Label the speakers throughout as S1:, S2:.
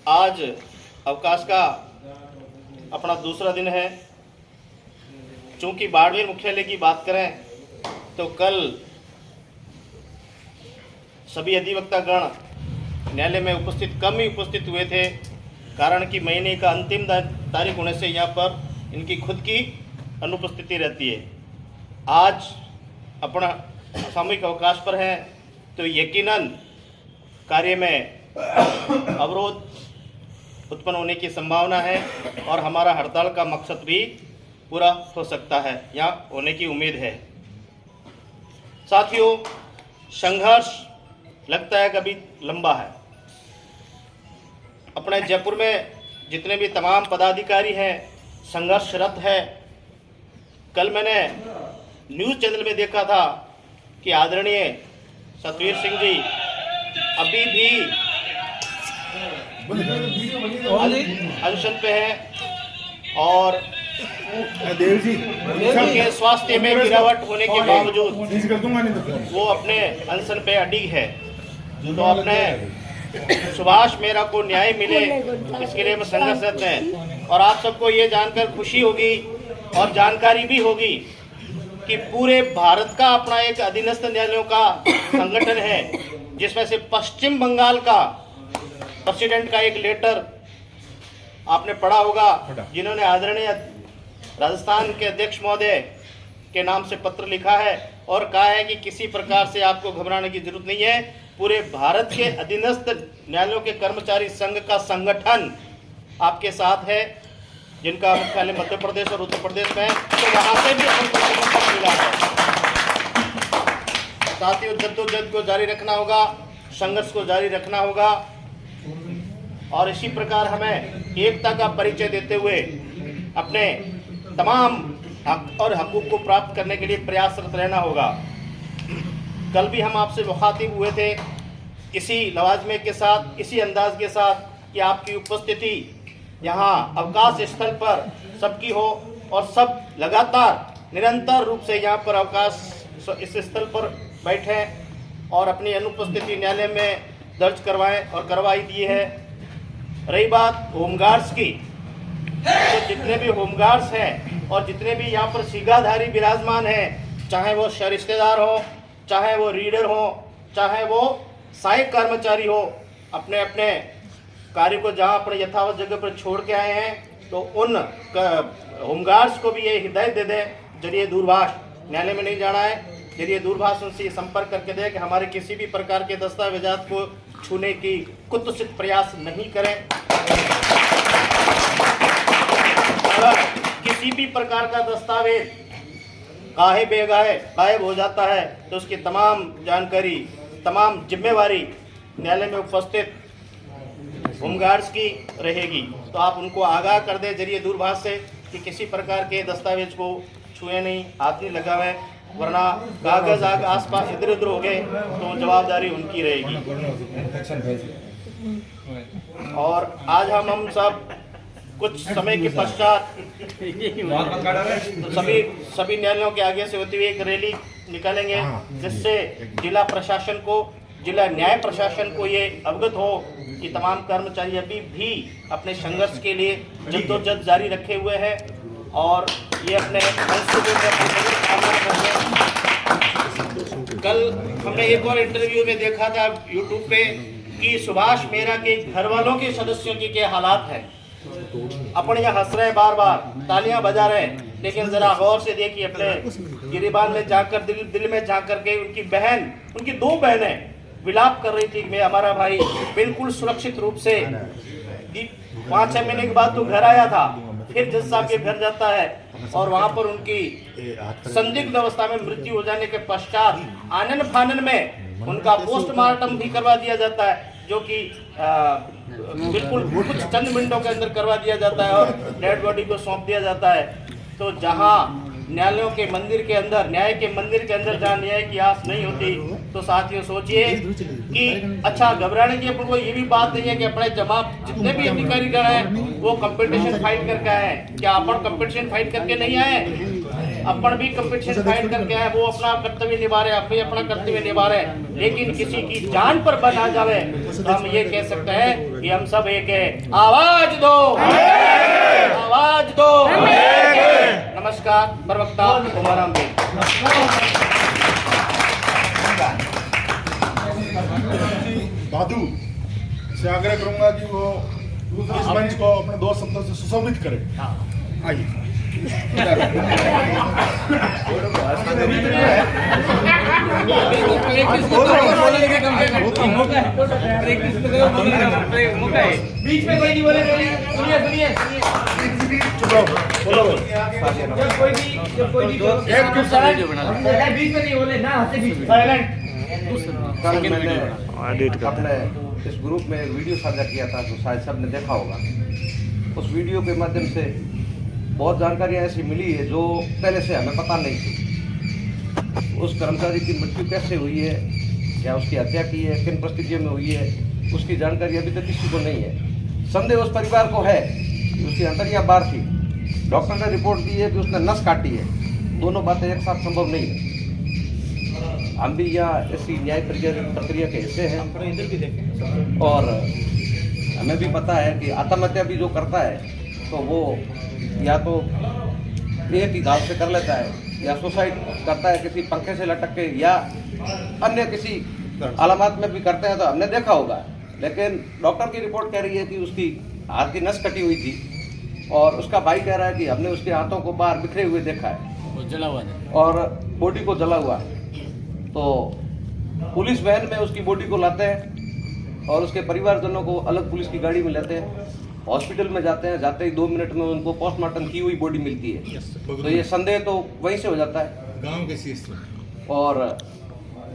S1: आज अवकाश का अपना दूसरा दिन है। चूंकि बाड़मेर मुख्यालय की बात करें तो कल सभी अधिवक्ता गण न्यायालय में कम ही उपस्थित हुए थे, कारण कि महीने का अंतिम तारीख होने से यहाँ पर इनकी खुद की अनुपस्थिति रहती है। आज अपना सामूहिक अवकाश पर हैं तो यकीनन कार्य में अवरोध उत्पन्न होने की संभावना है और हमारा हड़ताल का मकसद भी पूरा हो सकता है या होने की उम्मीद है। साथियों, संघर्ष लगता है कभी लंबा है। अपने जयपुर में जितने भी तमाम पदाधिकारी हैं संघर्षरत है। कल मैंने न्यूज़ चैनल में देखा था कि आदरणीय सतवीर सिंह जी अभी भी अनशन पे हैं और उनके स्वास्थ्य में गिरावट होने के बावजूद वो अपने अनशन पे अडिग है। तो अपने सुभाष मेहरा को न्याय मिले इसके लिए हम संघर्षरत हैं। और आप सबको ये जानकर खुशी होगी और जानकारी भी होगी कि पूरे भारत का अपना एक अधीनस्थ न्यायालयों का संगठन है, जिसमें से पश्चिम बंगाल का प्रेसिडेंट का एक लेटर आपने पढ़ा होगा, जिन्होंने आदरणीय राजस्थान के अध्यक्ष महोदय के नाम से पत्र लिखा है और कहा है कि किसी प्रकार से आपको घबराने की जरूरत नहीं है। पूरे भारत के अधीनस्थ न्यायालयों के कर्मचारी संघ का संगठन आपके साथ है, जिनका मुख्यालय मध्य प्रदेश और उत्तर प्रदेश में है, तो वहाँ से भी हमको मिला है। साथियों, जद्दोजहद को जारी रखना होगा, संघर्ष को जारी रखना होगा और इसी प्रकार हमें एकता का परिचय देते हुए अपने तमाम हक और हकूक को प्राप्त करने के लिए प्रयासरत रहना होगा। कल भी हम आपसे मुखातिब हुए थे इसी लवाजमे के साथ, इसी अंदाज के साथ कि आपकी उपस्थिति यहाँ अवकाश स्थल पर सबकी हो और सब लगातार निरंतर रूप से यहाँ पर अवकाश इस स्थल पर बैठें और अपनी अनुपस्थिति न्यायालय में दर्ज करवाएं और करवाई दी है। रही बात होमगार्ड्स की, तो जितने भी होमगार्ड्स हैं और जितने भी यहाँ पर सिगाधारी विराजमान हैं, चाहे वो रिश्तेदार हो, चाहे वो रीडर हो, चाहे वो सहायक कर्मचारी हो, अपने अपने कार्य को जहाँ पर यथावत जगह पर छोड़ के आए हैं, तो उन होमगार्ड्स को भी ये हिदायत दे दें, जरिए दूरभाष न्यायालय में नहीं जाना है, जरिए दूरभाष उनसे संपर्क करके दें कि हमारे किसी भी प्रकार के दस्तावेजात को छूने की कुत्सित प्रयास नहीं करें। अगर किसी भी प्रकार का दस्तावेज काहे बेगाहे गायब हो जाता है तो उसकी तमाम जानकारी, तमाम जिम्मेवारी न्यायालय में उपस्थित होमगार्ड्स की रहेगी। तो आप उनको आगाह कर दें जरिए दूरभाष से कि किसी प्रकार के दस्तावेज को छुए नहीं, हाथ नहीं लगावें, वरना कागज आसपास इधर उधर हो गए तो जवाबदारी उनकी रहेगी। और आज हम सब कुछ समय के पश्चात सभी न्यायालयों के आगे से होती हुई एक रैली निकालेंगे, जिससे जिला प्रशासन को, जिला न्याय प्रशासन को ये अवगत हो कि तमाम कर्मचारी अभी भी अपने संघर्ष के लिए जद्दोजहद जारी रखे हुए हैं और ये अपने कल हमने एक और इंटरव्यू में देखा था यूट्यूब पे कि सुभाष मेहरा के घर वालों के सदस्यों की क्या हालात है। अपने यहाँ हंस रहे, बार बार तालियां बजा रहे हैं, लेकिन जरा गौर से देखिए अपने गिरिबान में जाकर दिल में जाकर के उनकी बहन, उनकी दो बहनें विलाप कर रही थी कि हमारा भाई बिल्कुल सुरक्षित रूप से 5-6 महीने के बाद तो घर आया था, फिर जज साहब के घर जाता है और वहां पर उनकी संदिग्ध अवस्था में मृत्यु हो जाने के पश्चात आनन फानन में उनका पोस्टमार्टम भी करवा दिया जाता है, जो कि बिल्कुल कुछ चंद मिनटों के अंदर करवा दिया जाता है और डेड बॉडी को सौंप दिया जाता है। तो जहां न्यायालयों के मंदिर के अंदर, न्याय के मंदिर के अंदर जहाँ न्याय की आस नहीं होती, तो साथियों सोचिए कि अच्छा घबराने की अपन को ये भी बात नहीं है कि अपने जमात जितने भी अधिकारी गण हैं वो कंपटीशन फाइट करके आए हैं। क्या अपन कंपटीशन फाइट करके नहीं आए? अपन भी कंपटीशन फाइट करके आए, वो अपना कर्तव्य निभा रहे, आप भी अपना कर्तव्य निभा रहे, लेकिन किसी की जान पर बन आ जावे तो हम ये कह सकते हैं कि हम सब एक है। आवाज दो, आवाज दो। नमस्कार। प्रवक्ता उमाराम जी।
S2: दादू से आग्रह करूंगा कि वो इस मंच को अपने दो शब्दों से सुशोभित करें। आइए।
S3: बीच में कोई नहीं बोले, सुनिए
S2: बोलो
S3: जब कोई भी बीच में नहीं बोले ना, हंसे बीच में।
S4: कल मैंने अपने इस ग्रुप में वीडियो साझा किया था, तो शायद सबने देखा होगा। उस वीडियो के माध्यम से बहुत जानकारियां ऐसी मिली है जो पहले से हमें पता नहीं थी। उस कर्मचारी की मृत्यु कैसे हुई है, क्या उसकी हत्या की है, किन परिस्थितियों में हुई है, उसकी जानकारी अभी तक किसी को नहीं है। संदेह उस परिवार को है कि उसकी अंतरियां बाहर थी। डॉक्टर ने रिपोर्ट दी है कि उसने नस काटी है। दोनों बातें एक साथ संभव नहीं है। हम भी यहाँ ऐसी न्याय प्रक्रिया के हिस्से हैं और हमें भी पता है कि आत्महत्या भी जो करता है तो वो या तो एक ही घाव से कर लेता है या सुसाइड करता है किसी पंखे से लटक के, या अन्य किसी अलामत में भी करते हैं, तो हमने देखा होगा। लेकिन डॉक्टर की रिपोर्ट कह रही है कि उसकी हाथ की नस कटी हुई थी और उसका भाई कह रहा है कि हमने उसके हाथों को बाहर बिखरे हुए देखा है,
S3: जला हुआ
S4: और बॉडी को जला हुआ। तो पुलिस वैन में उसकी बॉडी को लाते हैं और उसके परिवारजनों को अलग पुलिस की गाड़ी में लेते हैं, हॉस्पिटल में जाते हैं। जाते ही 2 मिनट में उनको पोस्टमार्टम की हुई बॉडी मिलती है। तो ये संदेह तो वहीं से हो जाता है।
S2: गांव के सीस
S4: और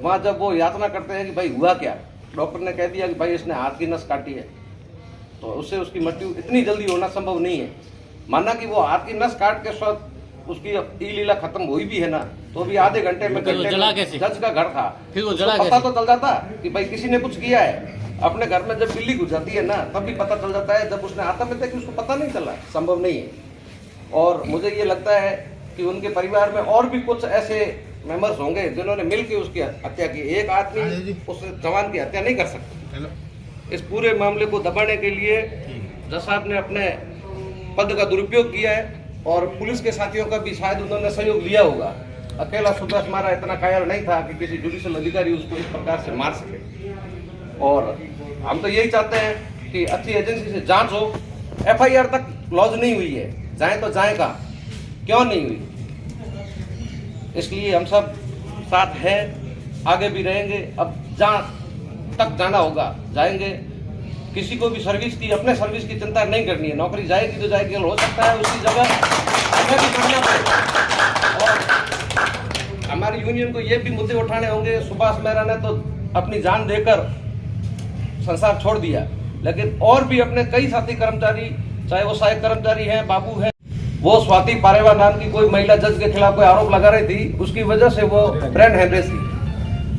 S4: वहाँ जब वो यातना करते हैं कि भाई हुआ क्या, डॉक्टर ने कह दिया कि भाई इसने हाथ की नस काटी है, तो उससे उसकी मृत्यु इतनी जल्दी होना संभव नहीं है। माना कि वो हाथ की नस काट के स्वतः उसकी ई लीला खत्म हुई भी है ना, तो भी आधे घंटे में जज का घर था, फिर वो जला पता तो चल जाता कि भाई किसी ने कुछ किया है। अपने घर में जब बिल्ली घुस जाती है ना, तब भी पता चल जाता है। जब उसने आत्महत्या की उसको पता नहीं चला, संभव नहीं है। और मुझे ये लगता है कि उनके परिवार में और भी कुछ ऐसे मेंबर्स होंगे जिन्होंने मिलकर उसकी हत्या की। एक आदमी उस जवान की हत्या नहीं कर सकता। इस पूरे मामले को दबाने के लिए जज साहब ने अपने पद का दुरुपयोग किया है और पुलिस के साथियों का भी शायद उन्होंने सहयोग लिया होगा। अकेला सुभाष हमारा इतना कायल नहीं था कि किसी जुडिशियल अधिकारी उसको इस प्रकार से मार सके। और हम तो यही चाहते हैं कि अच्छी एजेंसी से जांच हो। एफआईआर तक लॉन्च नहीं हुई है, जाए तो जाए का, क्यों नहीं हुई? इसलिए हम सब साथ हैं, आगे भी रहेंगे। अब जहाँ तक जाना होगा जाएंगे। किसी को भी सर्विस की, अपने सर्विस की चिंता नहीं करनी है। नौकरी जाएगी तो जाएगी, हो सकता है उसकी जगह हमें भी करना पड़े। और हमारी यूनियन को ये भी मुद्दे उठाने होंगे। सुभाष मेहरा ने तो अपनी जान देकर संसार छोड़ दिया, लेकिन और भी अपने कई साथी कर्मचारी, चाहे वो सहायक कर्मचारी हैं, बाबू हैं, वो स्वाति पारेवा नाम की कोई महिला जज के खिलाफ कोई आरोप लगा रही थी, उसकी वजह से वो ब्रेन हेमरेज थी,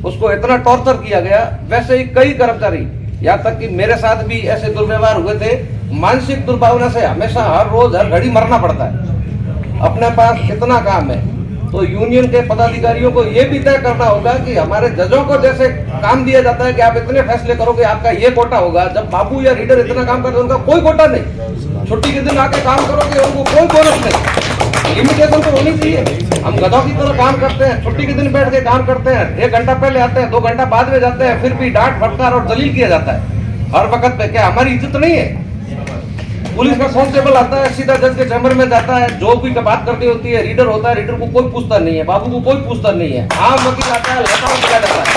S4: उसको इतना टॉर्चर किया गया। वैसे ही कई कर्मचारी, यहाँ तक कि मेरे साथ भी ऐसे दुर्व्यवहार हुए थे। मानसिक दुर्भावना से हमेशा हर रोज हर घड़ी मरना पड़ता है। अपने पास इतना काम है, तो यूनियन के पदाधिकारियों को ये भी तय करना होगा कि हमारे जजों को जैसे काम दिया जाता है कि आप इतने फैसले करोगे, आपका ये कोटा होगा। जब बाबू या रीडर इतना काम करते हैं, उनका कोई कोटा नहीं। छुट्टी के दिन आके काम करोगे, उनको कोई बोनस नहीं। लिमिटेशन तो होनी चाहिए। हम गधों की तरह काम करते हैं, छुट्टी के दिन बैठ के काम करते हैं, 1 घंटा पहले आते हैं, 2 घंटा बाद में जाते हैं, फिर भी डांट फटकार और जलील किया जाता है हर वक्त पे। क्या हमारी इज्जत नहीं है? पुलिस का कांस्टेबल आता है, सीधा जज के चैम्बर में जाता है, जो भी बात करती होती है, रीडर होता है, रीडर को कोई पूछता नहीं है, बाबू को कोई पूछता नहीं है। आम वकील आता है, लताओं दिया जाता है।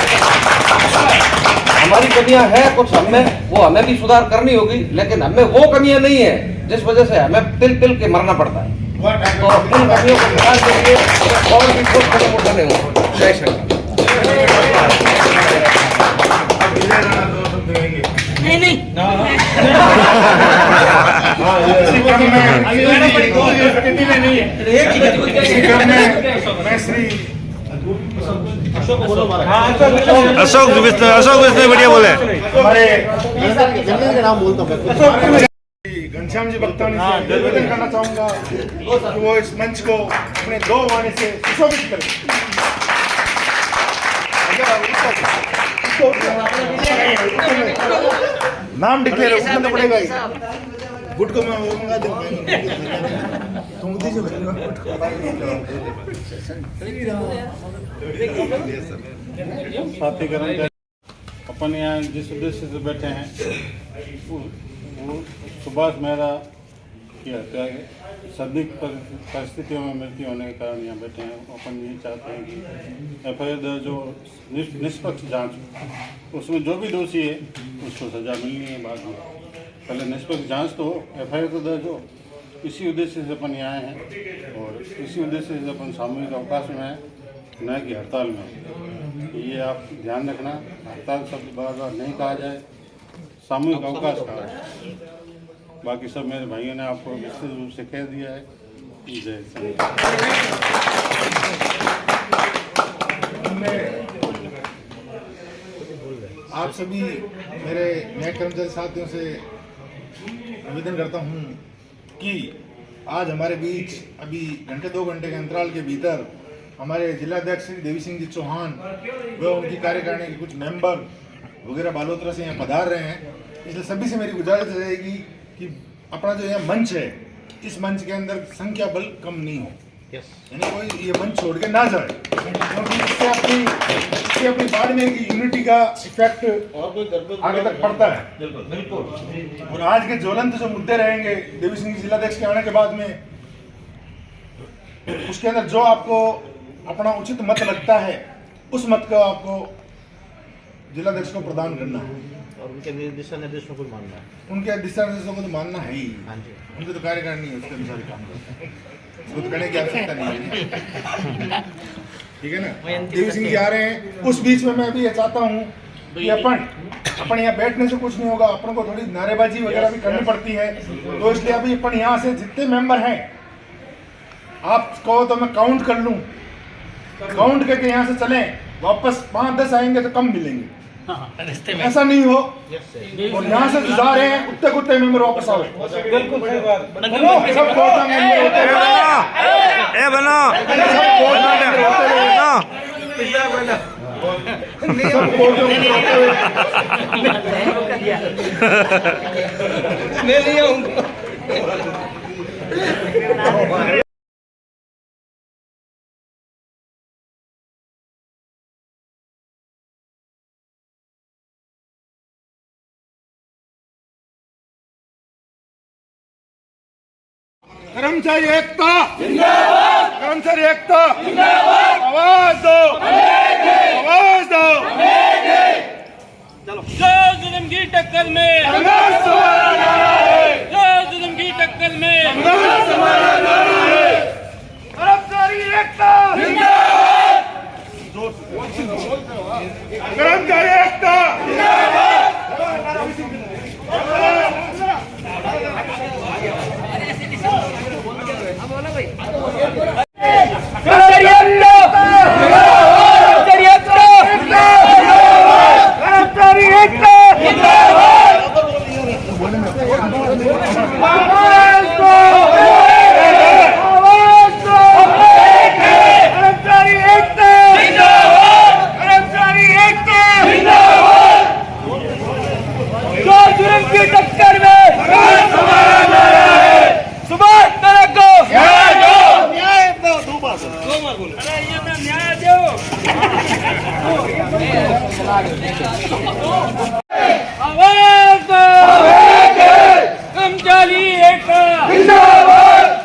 S4: हमारी कमियां हैं कुछ, हमें वो हमें भी सुधार करनी होगी, लेकिन हमें वो कमियां नहीं है जिस वजह से हमें तिल तिल के मरना पड़ता है। तो उन कमियों को सुधार के लिए और भी कुछ कदम उठाने होंगे। जय श्री राम।
S3: नहीं
S2: मैं श्री
S5: अशोक विष्णु बढ़िया बोले।
S2: हमारे नाम बोलता हूँ घनश्याम जी भक्तानी से निवेदन करना चाहूंगा कि वो इस मंच को अपने 2 वाणी से सुशोभित करें। नाम डिक्लेयर करना तो पड़ेगा ही। गुट को मैं मंगा दूंगा तुम दीजिए
S6: साथीकरण अपन यहाँ जिस उद्देश्य से बैठे हैं वो सुभाष मेहरा की हत्या संदिग्ध परिस्थितियों में मृत्यु होने के कारण यहाँ बैठे हैं। अपन ये चाहते हैं कि FIR दर्ज हो, निष्पक्ष जांच हो, उसमें जो भी दोषी है उसको सजा मिलनी है। बाद में पहले निष्पक्ष जांच तो हो, FIR तो दर्ज हो। इसी उद्देश्य से अपन यहाँ हैं और इसी उद्देश्य से अपन सामूहिक अवकाश में हैं, न कि हड़ताल में। ये आप ध्यान रखना, हड़ताल शब्द बार बार नहीं कहा जाए, सामूहिक अवकाश कहा जाए। बाकी सब मेरे भाइयों ने आपको विस्तृत रूप से कह दिया है। जय श्री
S2: आप सभी मेरे नए कर्मचारी साथियों से निवेदन करता हूं कि आज हमारे बीच अभी घंटे 2 घंटे के अंतराल के भीतर हमारे जिलाध्यक्ष श्री देवी सिंह जी चौहान व उनकी कार्यकारिणी के कुछ मेंबर वगैरह बालोतरा से यहाँ पधार रहे हैं। इसलिए सभी से मेरी गुजारिश रहेगी कि अपना जो यह मंच है, इस मंच के अंदर संख्या बल कम नहीं हो, यानी कोई ये मंच छोड़ के ना जाए, क्योंकि इससे अपनी बाद में यूनिटी का इफेक्ट आगे तक पड़ता है। बिल्कुल। और आज के ज्वलंत जो मुद्दे रहेंगे देवी सिंह जिलाध्यक्ष के आने के बाद में, उसके अंदर जो आपको अपना उचित मत लगता है उस मत को आपको जिलाध्यक्ष को प्रदान करना है
S1: और उनके दिशा निर्देशों को मानना है।
S2: उनके दिशा निर्देशों को तो मानना है ही। उनके तो कार्यकारिणी है, उसके अनुसार काम करता है, उसको तो करने की आवश्यकता नहीं है। ठीक है ना। देवी सिंह जी आ रहे हैं, उस बीच में मैं भी ये चाहता हूँ कि अपन यहाँ बैठने से कुछ नहीं होगा, अपन को थोड़ी नारेबाजी वगैरह भी करनी पड़ती है। तो इसलिए अभी अपन यहाँ से जितने मेंबर हैं, आप कहो तो मैं काउंट कर लूँ, काउंट करके यहाँ से चलें, वापस 5-10 आएंगे तो कम मिलेंगे। ऐसा नहीं हो और यहाँ से जा रहे हैं उतने कुत्ते मेंबर वापस आओ। बिल्कुल सही बात। सब कोटा मेंबर होते हैं,
S5: ए बनो
S2: सब कोटा मेंबर होते हैं, सब कोटा मेंबर होते हैं। कर्मचारी एकता जिंदाबाद, कर्मचारी एकता जिंदाबाद, आवाज दो, आवाज दो।
S7: चलो जो जुल्म की टक्कर में
S2: संघर्ष हमारा नारा है,
S7: जो जुल्म की टक्कर में
S2: संघर्ष हमारा नारा है। कर्मचारी एकता जिंदाबाद,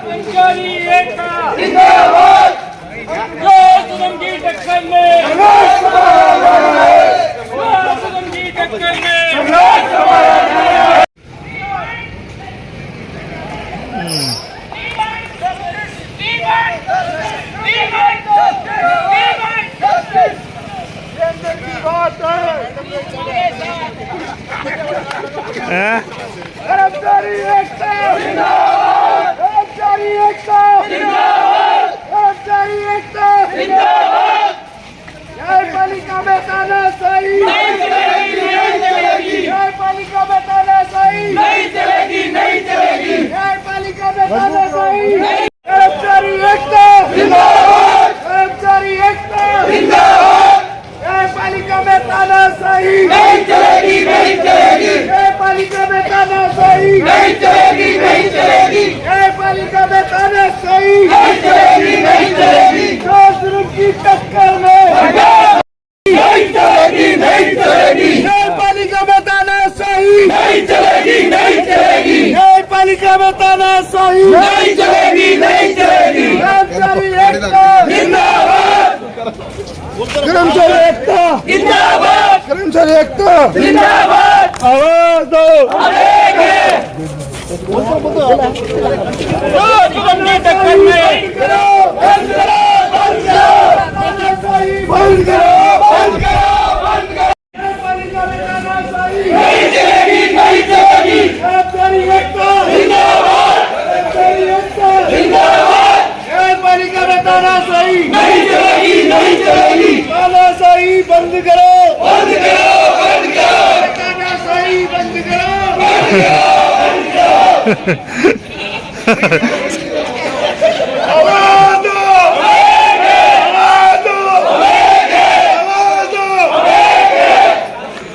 S2: कर्मचारी एकता जिंदाबाद। कर्मचारी एकता जिंदाबाद, कर्मचारी एकता जिंदाबाद, कर्मचारी एकता जिंदाबाद। न्यायपालिका में तानाशाही नहीं चलेगी, नहीं चलेगी। न्यायपालिका में तानाशाही नहीं चलेगी, नहीं चलेगी।
S3: सही नहीं चलेगी, नहीं चलेगी। न्यायपालिका में तानाशाही नहीं चलेगी, नहीं चलेगी। जुल्म की टक्कर में नहीं चलेगी, नहीं चलेगी। न्यायपालिका में तानाशाही नहीं चलेगी, नहीं चलेगी। न्यायपालिका में तानाशाही नहीं चलेगी, नहीं चलेगी। कर्मचारी एकता जिंदाबाद, कर्मचारी एकता जिंदाबाद, कर्मचारी एकता जिंदाबाद। आवाज दो, जुल्म की टक्कर में बंद करो, बंद करो, बंद करो, बंद करो, बंद करो। न्यायपालिका में तानाशाही नहीं चलेगी, नहीं चलेगी। कर्मचारी एकता जिंदाबाद, कर्मचारी एकता जिंदाबाद। न्यायपालिका में तानाशाही नहीं चलेगी, नहीं चलेगी। तानाशाही बंद करो, बंद करो, बंद करो। तानाशाही बंद करो, बंद करो, बंद करो। आवाज दो, आवाज दो, आवाज दो।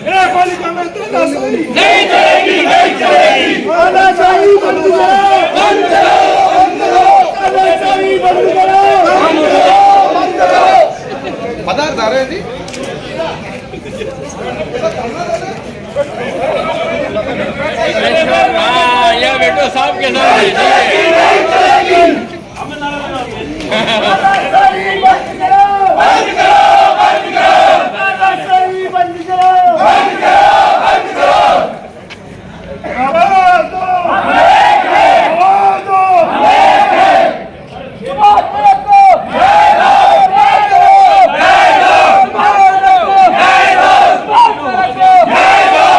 S3: न्यायपालिका में तानाशाही नहीं चलेगी, नहीं चलेगी। तानाशाही बंद करो, बंद करो, बंद करो। तानाशाही बंद करो, बंद करो, बंद करो।
S4: पदार्थ आ रहे हैं जी।
S7: या बेटो साहब के साथ
S3: तानाशाही बंद करो, बंद करो, बंद करो। तानाशाही बंद करो, बंद करो, बंद करो। आवाज दो, आवाज दो। जुबान पे रखो, जय हो, जय हो, जय हो, जुबान पे रखो, जय हो, जुबान पे रखो, जय हो।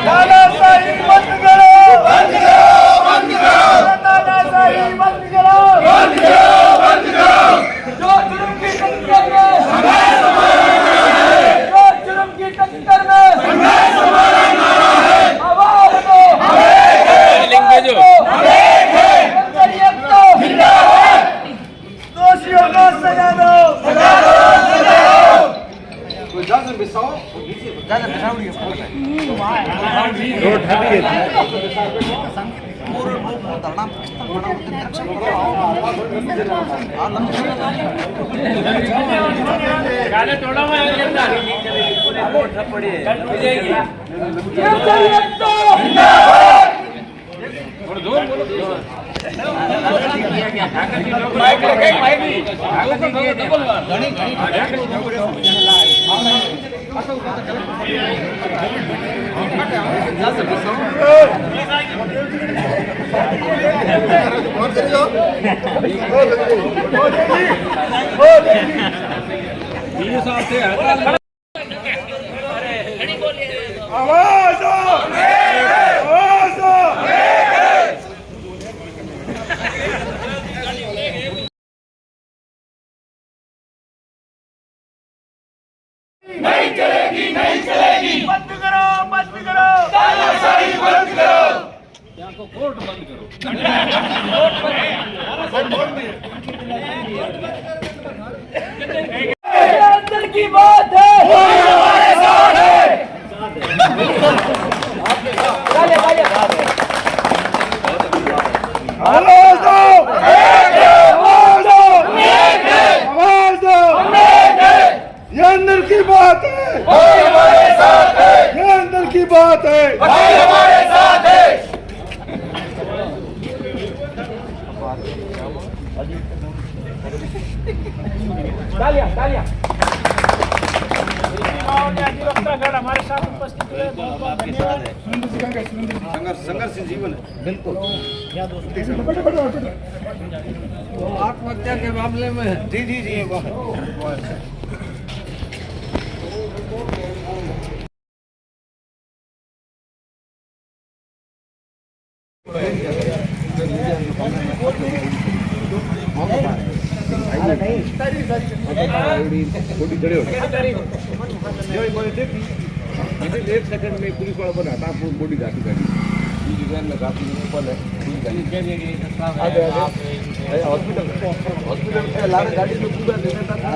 S3: तानाशाही बंद करो, बंद करो, बंद करो। तानाशाही बंद करो, बंद करो, बंद करो। जो जुल्म की टक्कर में संघर्ष समाना है, जो जुल्म की टक्कर में संघर्ष समाना है। आवाज दो,
S7: लिंग भेजो।
S3: कर्मचारी एकता जिंदाबाद। दोषियों को सजा दो, सजा दो, सजा दो।
S7: गाने थोड़ा मैं
S3: कर्मचारी एकता जिंदाबाद। आवाज दो, आवाज दो। नहीं चलेगी, नहीं चलेगी। बंद करो, बंद करो। तानाशाही बंद करो। कोर्ट बंद करो। अंदर की बात है, हमारे साथ है। आवाज दो, आवाज दो, आवाज दो। ये अंदर की बात है, हमारे साथ है। ये अंदर की बात है, हमारे साथ है। तालियां, तालियां। अधिवक्तागण हमारे साथ उपस्थित हुए, बहुत बहुत धन्यवाद।
S4: संघर्ष जीवन है। बिल्कुल। आत्महत्या के मामले में जी जी जी एक सेकंड में पुलिस वाला बना था बॉडी घाटी गाड़ी में घाटी ऊपर है हॉस्पिटल हॉस्पिटल से लाने गाड़ी में पूरा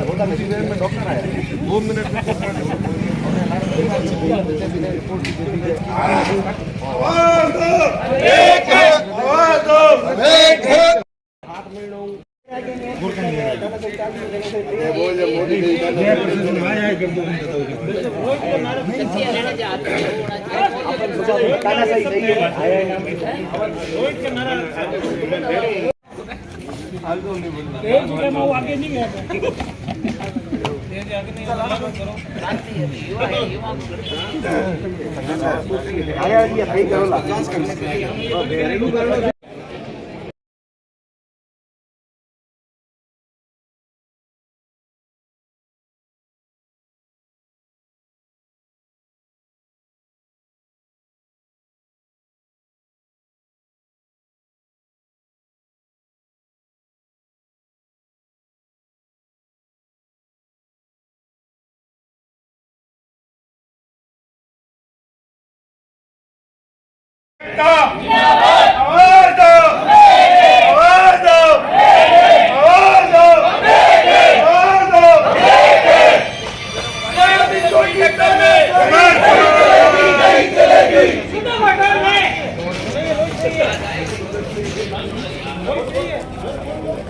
S4: होता नहीं में डॉक्टर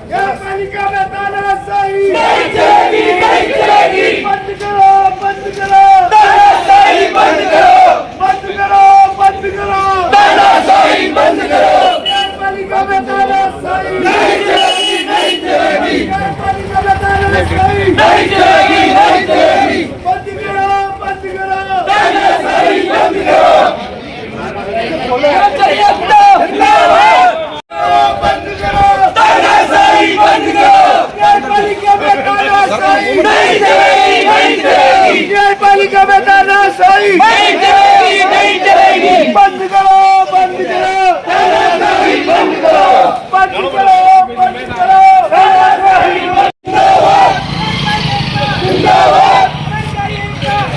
S3: न्यायपालिका में तानाशाही नहीं चलेगी, नहीं चलेगी। बंद करो, बंद करो, तानाशाही बंद करो, बंद करो, बंद करो, तानाशाही बंद करो। न्यायपालिका में तानाशाही नहीं चलेगी, नहीं चलेगी। न्यायपालिका में तानाशाही नहीं चलेगी, नहीं चलेगी। बंद करो, बंद करो, तानाशाही बंद करो। बंद करो, तानाशाही बंद करो। न्यायपालिका में तानाशाही नहीं चलेगी, नहीं चलेगी। न्यायपालिका में तानाशाही नहीं चलेगी, नहीं चलेगी। बंद करो, बंद करो, तानाशाही बंद करो, बंद करो, बंद करो, तानाशाही जिंदाबाद, जिंदाबाद,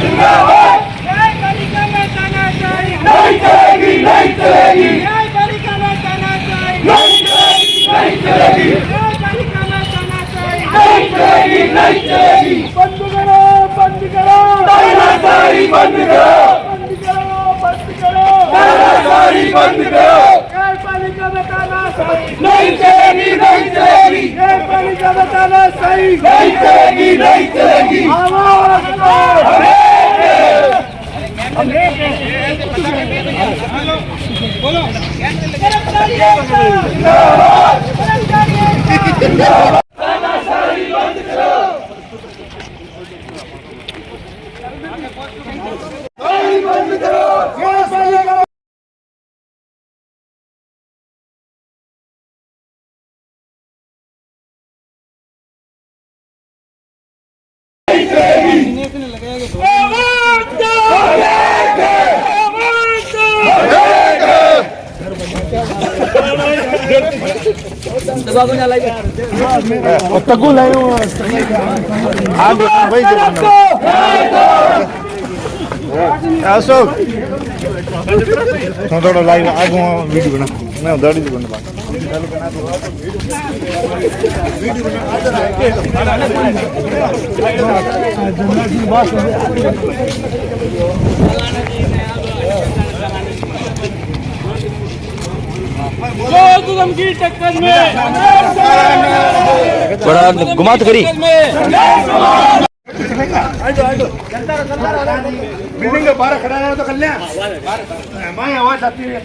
S3: जिंदाबाद। न्यायपालिका में तानाशाही नहीं चलेगी, नहीं चलेगी। न्यायपालिका में तानाशाही नहीं चलेगी, नहीं चलेगी। न्यायपालिका में तानाशाही नहीं चलेगी, नहीं चलेगी। बंद करो, बंद करो, तानाशाही बंद करो, बंद करो, बंद करो, तानाशाही बंद करो। न्यायपालिका में तानाशाही नहीं चलेगी, नहीं चलेगी। न्यायपालिका में तानाशाही नहीं चलेगी, नहीं चलेगी। आवाज दो,
S2: अशोक थोड़ा लाइव आगू वीडियो बना मैं दाढ़ी से बना
S3: की टक्कर में
S5: बड़ा घुमा तो करी
S2: बिल्डिंग के बाहर खड़ा है तो कल्याण मैं आवाज आती है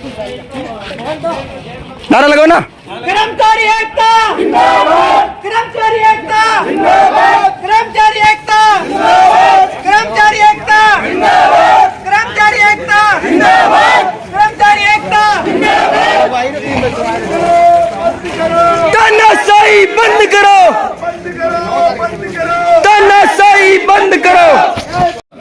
S5: नारा लगाओ ना
S3: कर्मचारी एकता जिंदाबाद, कर्मचारी एकता जिंदाबाद, कर्मचारी एकता जिंदाबाद, कर्मचारी एकता जिंदाबाद, कर्मचारी एकता जिंदाबाद, कर्मचारी एकता जिंदाबाद।
S5: तानाशाही बंद करो,
S3: बंद करो, बंद करो,
S5: तानाशाही बंद करो,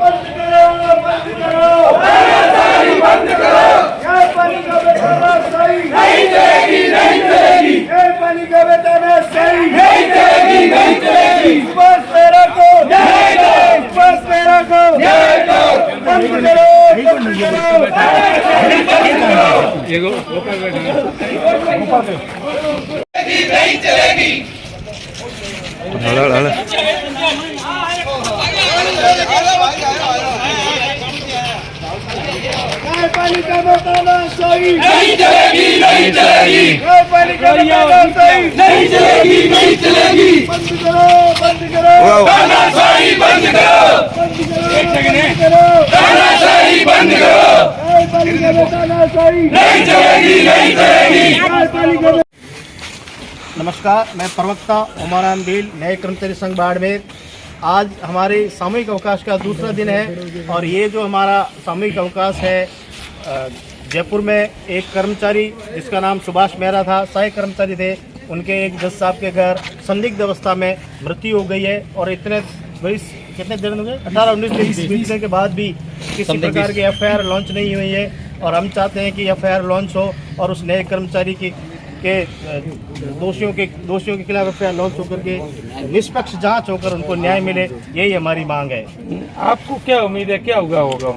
S3: बंद करो, बंद करो, तानाशाही बंद करो। न्यायपालिका में तानाशाही नहीं चलेगी, नहीं चलेगी। न्यायपालिका में तानाशाही नहीं चलेगी, नहीं चलेगी। बस मेरा को न्याय दो, बस मेरा को न्याय दो। बंद करो, बंद करो, तानाशाही बंद करो। नहीं चलेगी। न्यायपालिका में तानाशाही
S5: नहीं चलेगी, नहीं चलेगी,
S3: न्यायपालिका में तानाशाही
S5: नहीं चलेगी, नहीं चलेगी।
S3: बंद करो, बंद करो,
S5: तानाशाही बंद करो,
S3: बंद करो,
S5: तानाशाही बंद करो।
S3: न्यायपालिका में तानाशाही
S5: नहीं चलेगी, नहीं चलेगी।
S3: न्यायपालिका में
S1: नमस्कार, मैं प्रवक्ता उमारान भील, न्याय कर्मचारी संघ बाड़मेर। आज हमारे सामूहिक अवकाश का दूसरा दिन है और ये जो हमारा सामूहिक अवकाश है जयपुर में एक कर्मचारी जिसका नाम सुभाष मेहरा था, सहायक कर्मचारी थे, उनके एक जज साहब के घर संदिग्ध अवस्था में मृत्यु हो गई है और इतने कितने दिन हो गए 18-19 दिन बीतने के बाद भी किसी प्रकार की एफआईआर लॉन्च नहीं हुई है और हम चाहते हैं कि एफआईआर लॉन्च हो और उस नए कर्मचारी के दोषियों के खिलाफ एफआईआर लॉन्च होकर के निष्पक्ष जांच होकर उनको न्याय मिले, यही हमारी मांग है।
S7: आपको क्या उम्मीद है, क्या होगा?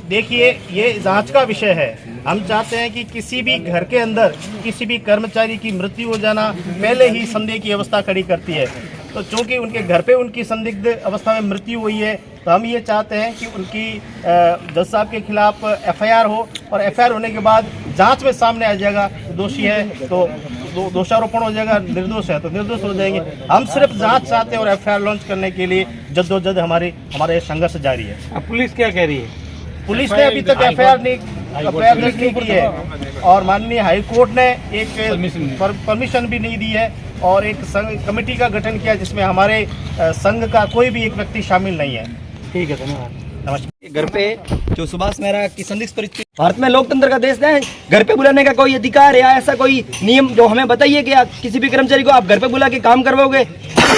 S1: देखिए, ये जांच का विषय है। हम चाहते हैं कि किसी भी घर के अंदर किसी भी कर्मचारी की मृत्यु हो जाना पहले ही संदेह की अवस्था खड़ी करती है। तो चूंकि उनके घर पे उनकी संदिग्ध अवस्था में मृत्यु हुई है तो हम ये चाहते हैं कि उनकी जज साहब के खिलाफ एफआईआर हो और एफआईआर होने के बाद जांच में सामने आ जाएगा, दोषी है तो दोषारोपण हो जाएगा, निर्दोष है तो निर्दोष हो जाएंगे। हम सिर्फ जांच चाहते हैं और एफआईआर लॉन्च करने के लिए जद्दोजहद हमारे संघर्ष जारी है।
S7: अब पुलिस क्या कह रही है?
S1: पुलिस ने अभी तक एफआईआर दर्ज नहीं की है और माननीय हाई कोर्ट ने एक परमिशन भी नहीं दी है और एक संघ कमेटी का गठन किया जिसमें हमारे संघ का कोई भी एक व्यक्ति शामिल नहीं है।
S7: ठीक है, धन्यवाद।
S1: नमस्कार।
S8: घर पे जो सुभाष मेहरा की संदिग्ध परिस्थिति, भारत में लोकतंत्र का देश है, घर पे बुलाने का कोई अधिकार या ऐसा कोई नियम जो हमें बताइए कि आप किसी भी कर्मचारी को आप घर पे बुला के काम करवाओगे,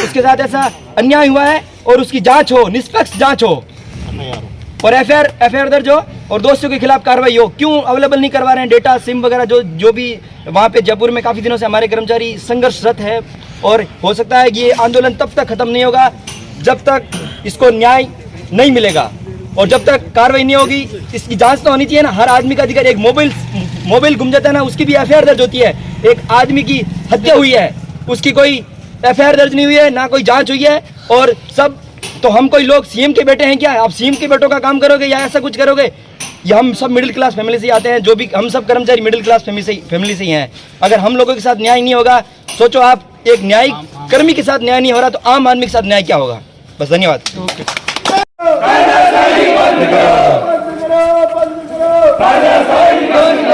S8: उसके साथ ऐसा अन्याय हुआ है और उसकी जांच हो, निष्पक्ष जांच हो और एफआईआर दर्ज हो और दोषियों के खिलाफ कार्रवाई हो। क्यों अवेलेबल नहीं करवा रहे हैं डेटा, सिम वगैरह जो भी वहाँ पे जयपुर में काफी दिनों से हमारे कर्मचारी संघर्षरत है और हो सकता है कि ये आंदोलन तब तक खत्म नहीं होगा जब तक इसको न्याय नहीं मिलेगा और जब तक कार्रवाई नहीं होगी। इसकी जांच तो होनी चाहिए ना, हर आदमी का अधिकार। एक मोबाइल गुम जाता है ना, उसकी भी एफआईआर दर्ज होती है। एक आदमी की हत्या हुई है, उसकी कोई एफआईआर दर्ज नहीं हुई है, ना कोई जांच हुई है और सब तो हम कोई लोग सीएम के बेटे हैं क्या? आप सीएम के बेटों का काम करोगे या ऐसा कुछ करोगे? या हम सब मिडिल क्लास फैमिली से आते हैं, जो भी हम सब कर्मचारी मिडिल क्लास फैमिली से ही हैं। अगर हम लोगों के साथ न्याय नहीं होगा, सोचो आप, एक न्यायिक कर्मी के साथ न्याय नहीं हो रहा तो आम आदमी के साथ न्याय क्या होगा? बस, धन्यवाद।
S3: बंद करो, बंद करो,